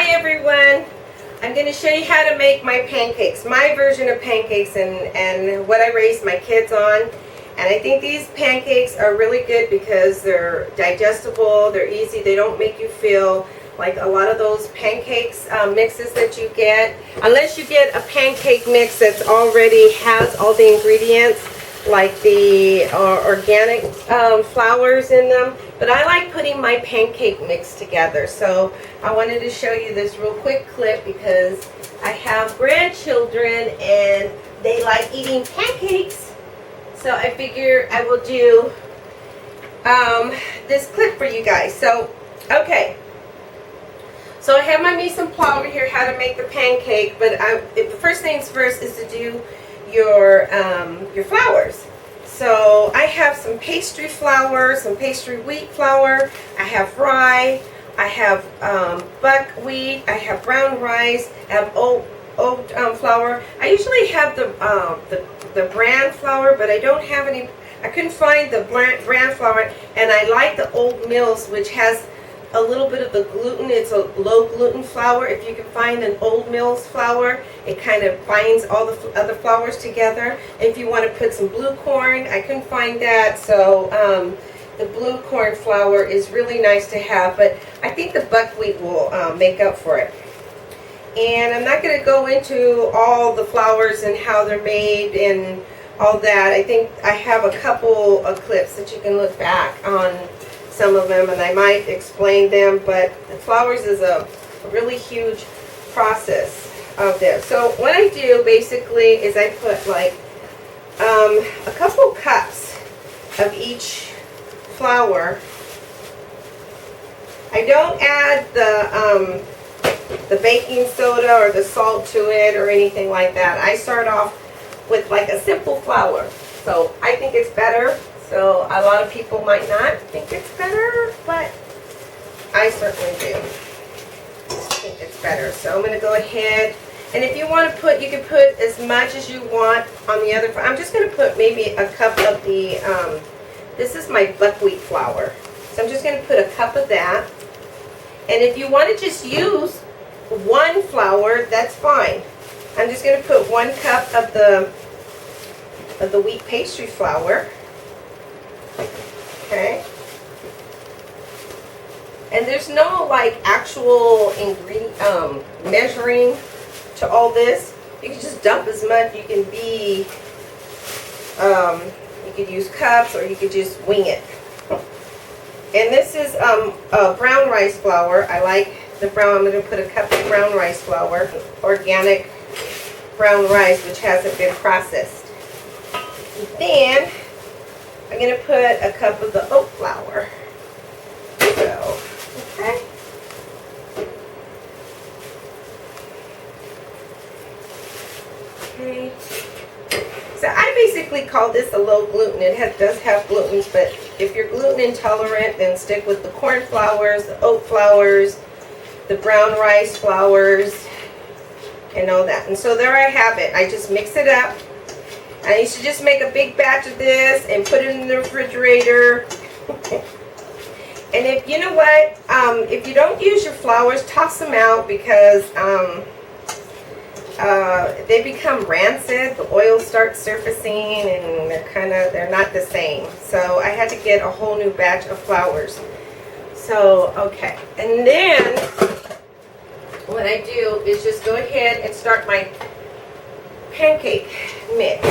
Hi everyone! I'm going to show you how to make my pancakes, my version of pancakes and what I raised my kids on. And I think these pancakes are really good because they're digestible, they're easy, they don't make you feel like a lot of those pancakes mixes that you get. Unless you get a pancake mix that's already has all the ingredients, like the organic flours in them. But I like putting my pancake mix together. So I wanted to show you this real quick clip because I have grandchildren and they like eating pancakes. So I figure I will do this clip for you guys. So, okay. So I have my mise en place over here, how to make the pancake. But the first things first is to do your flours. So I have some pastry flour, some pastry wheat flour, I have rye, I have buckwheat, I have brown rice, I have oat flour. I usually have the bran flour, but I don't have any. I couldn't find the bran flour, and I like the Old Mills, which has a little bit of the gluten. It's a low gluten flour. If you can find an Old Mills flour, it kind of binds all the other flours together. If you want to put some blue corn, I couldn't find that, so the blue corn flour is really nice to have, but I think the buckwheat will make up for it. And I'm not going to go into all the flours and how they're made and all that. I think I have a couple of clips that you can look back on some of them, and I might explain them, but the flours is a really huge process of this. So what I do basically is I put like a couple cups of each flour. I don't add the baking soda or the salt to it or anything like that. I start off with like a simple flour. So I think it's better. So a lot of people might not think it's better, but I certainly do think it's better. So I'm going to go ahead, and if you want to put, you can put as much as you want on the other. I'm just going to put maybe a cup of the, this is my buckwheat flour. So I'm just going to put a cup of that. And if you want to just use one flour, that's fine. I'm just going to put 1 cup of the wheat pastry flour. Okay. And there's no like actual ingredient measuring to all this. You can just dump as much. You can be you could use cups, or you could just wing it. And this is brown rice flour. I like the brown. I'm going to put a cup of brown rice flour, organic brown rice, which hasn't been processed. And then I'm going to put a cup of the oat flour. So, okay. Okay. So I basically call this a low gluten. It does have glutens, but if you're gluten intolerant, then stick with the corn flours, the oat flours, the brown rice flours, and all that. And so there I have it. I just mix it up. I used to just make a big batch of this and put it in the refrigerator. And if you know what, if you don't use your flours, toss them out because they become rancid. The oil starts surfacing and they're not the same. So I had to get a whole new batch of flours. So okay, and then what I do is just go ahead and start my pancake mix.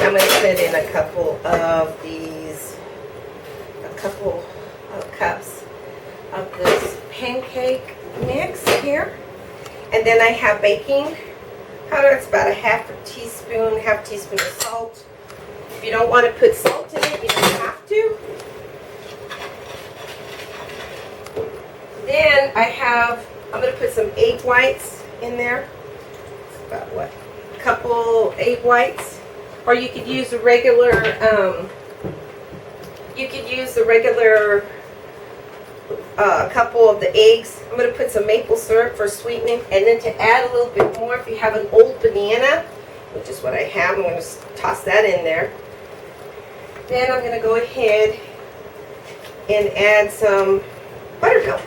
I'm going to put in a couple of these, cups of this pancake mix here. And then I have baking powder. It's about a half teaspoon of salt. If you don't want to put salt in it, you don't have to. Then I'm going to put some egg whites in there. It's about what? A couple egg whites. Or you could use a regular, couple of the eggs. I'm going to put some maple syrup for sweetening, and then to add a little bit more, if you have an old banana, which is what I have, I'm going to toss that in there. Then I'm going to go ahead and add some buttermilk.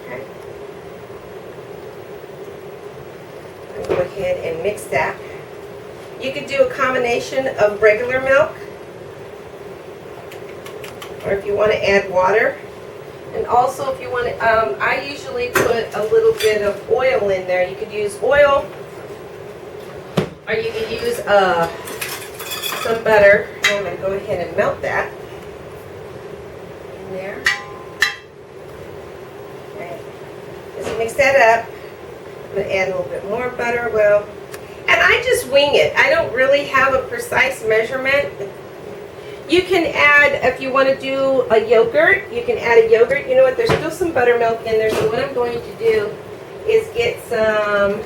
Okay. ahead and mix that. You could do a combination of regular milk, or if you want to add water. And also if you want to, I usually put a little bit of oil in there. You could use oil, or you could use some butter. I'm going to go ahead and melt that in there. Okay. As you mix that up, I'm going to add a little bit more butter. Well, and I just wing it. I don't really have a precise measurement. You can add, if you want to do a yogurt, you can add a yogurt. You know what, there's still some buttermilk in there, so what I'm going to do is get some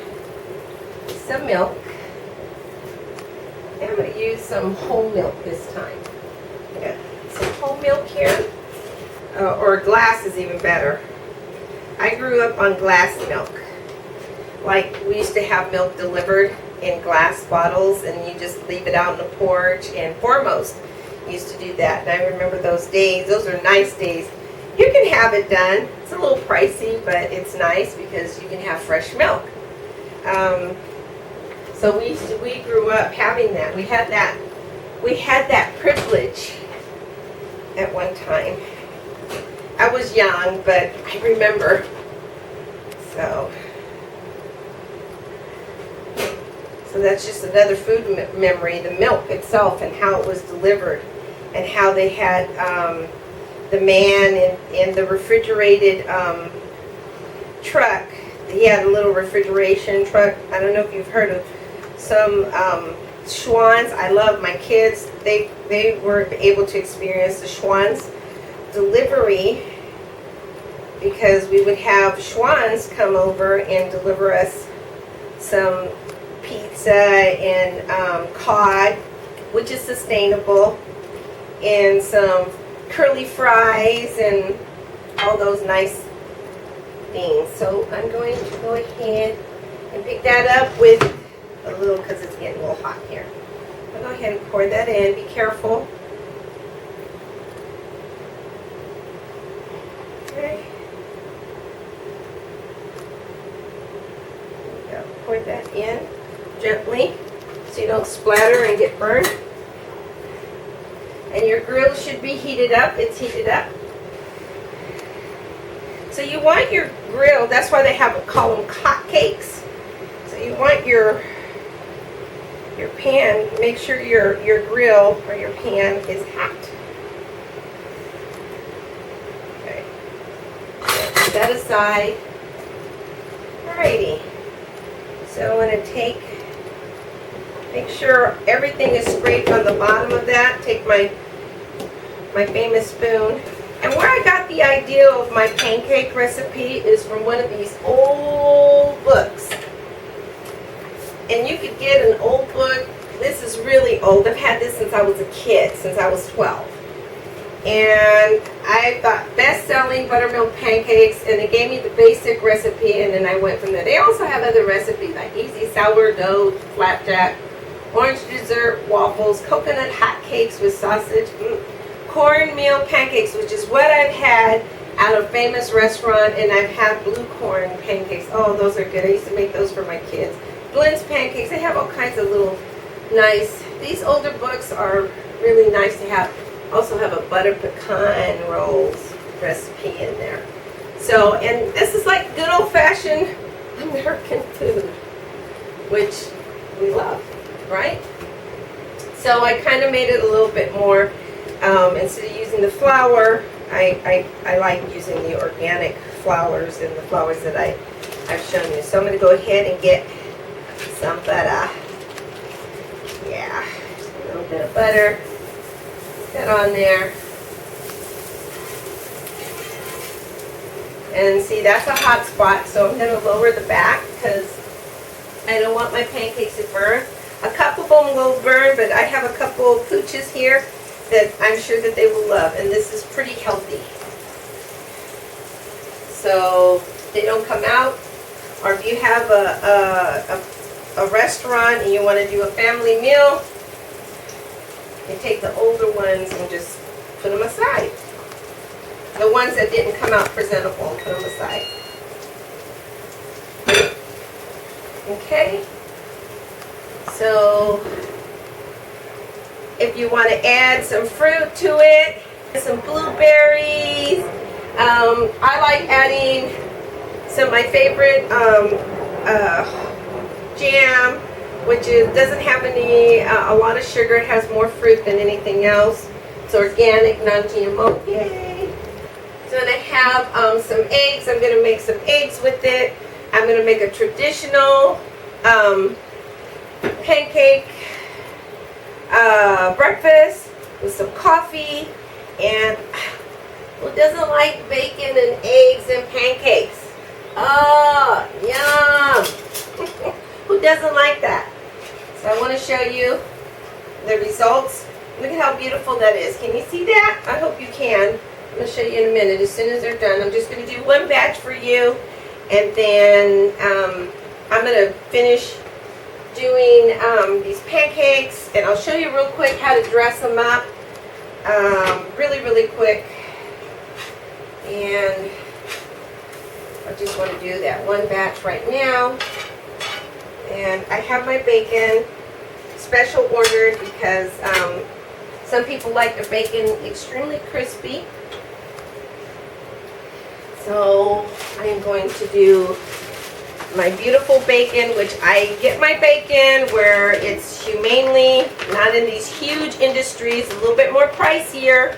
milk. And I'm going to use some whole milk this time. I got some whole milk here, or glass is even better. I grew up on glass milk. Like, we used to have milk delivered in glass bottles, and you just leave it out on the porch, and Foremost used to do that, and I remember those days. Those are nice days. You can have it done. It's a little pricey, but it's nice because you can have fresh milk. So we grew up having that. We had that privilege at one time. I was young, but I remember. So that's just another food memory, the milk itself and how it was delivered, and how they had the man in the refrigerated truck. He had a little refrigeration truck. I don't know if you've heard of some Schwann's. I love my kids. They were able to experience the Schwann's delivery, because we would have Schwann's come over and deliver us some pizza and cod, which is sustainable, and some curly fries and all those nice things. So I'm going to go ahead and pick that up with a little, because it's getting a little hot here. I'll go ahead and pour that in. Be careful. Okay. There we go. Pour that in gently so you don't splatter and get burned. And your grill should be heated up. It's heated up. So you want your grill, that's why they call them hotcakes. So you want your pan, make sure your grill or your pan is hot. Okay. Put that aside. Alrighty. So I'm going to make sure everything is scraped on the bottom of that. Take my famous spoon. And where I got the idea of my pancake recipe is from one of these old books. And you could get an old book. This is really old. I've had this since I was a kid, since I was 12. And I thought best-selling buttermilk pancakes, and it gave me the basic recipe, and then I went from there. They also have other recipes like easy sourdough, flapjack, orange dessert, waffles, coconut hot cakes with sausage, cornmeal pancakes, which is what I've had at a famous restaurant, and I've had blue corn pancakes. Oh, those are good. I used to make those for my kids. Blends pancakes. They have all kinds of little nice. These older books are really nice to have. Also have a butter pecan rolls recipe in there. So, and this is like good old-fashioned American food, which we love, right? So I kind of made it a little bit more, instead of using the flour, I like using the organic flours and the flours that I've shown you. So I'm going to go ahead and get some butter. Yeah, just a little bit of butter. Put that on there. And see, that's a hot spot, so I'm going to lower the back because I don't want my pancakes to burn. A couple of them will burn, but I have a couple of pooches here that I'm sure that they will love, and this is pretty healthy. So they don't come out, or if you have a restaurant and you want to do a family meal, you take the older ones and just put them aside. The ones that didn't come out presentable, put them aside. Okay, So if you want to add some fruit to it, some blueberries. I like adding some of my favorite jam, which doesn't have a lot of sugar. It has more fruit than anything else. It's organic, non-GMO. Yay! So then I have some eggs. I'm going to make some eggs with it. I'm going to make a traditional pancake breakfast with some coffee. And who doesn't like bacon and eggs and pancakes? Oh, yum! Who doesn't like that? So I want to show you the results. Look at how beautiful that is. Can you see that? I hope you can. I'm going to show you in a minute. As soon as they're done, I'm just going to do one batch for you. And then I'm going to finish doing these pancakes. And I'll show you real quick how to dress them up. Really quick. And I just want to do that one batch right now. And I have my bacon special ordered because some people like their bacon extremely crispy. So I am going to do my beautiful bacon, which I get my bacon where it's humanely, not in these huge industries, a little bit more pricier.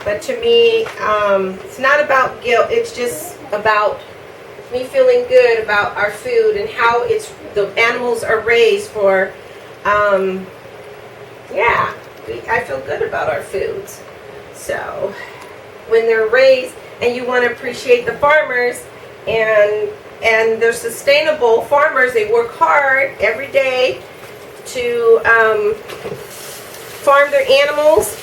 But to me, it's not about guilt. It's just about me feeling good about our food and how the animals are raised for. Yeah, I feel good about our foods. So when they're raised, and you want to appreciate the farmers, and they're sustainable farmers. They work hard every day to farm their animals.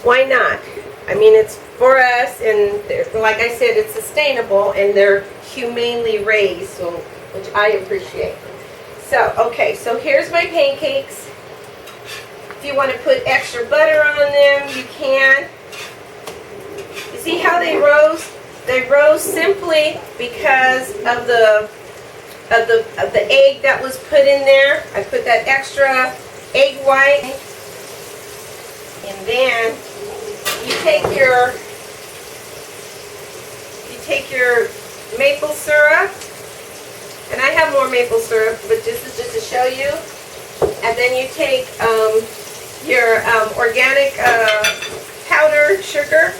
Why not? I mean, it's for us, and like I said, it's sustainable, and they're humanely raised, so which I appreciate. So, okay, so here's my pancakes. If you want to put extra butter on them, you can. You see how they rose? They rose simply because of the egg that was put in there. I put that extra egg white, and then you take your maple syrup, and I have more maple syrup, but this is just to show you. And then you take your organic powdered sugar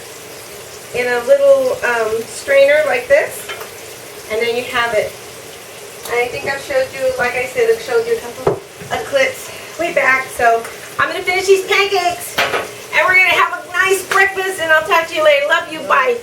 in a little strainer like this, and then you have it. And I think I've showed you, like I said, I've showed you a couple of clips way back. So I'm going to finish these pancakes, and we're going to have a nice breakfast, and I'll talk to you later. Love you. Bye.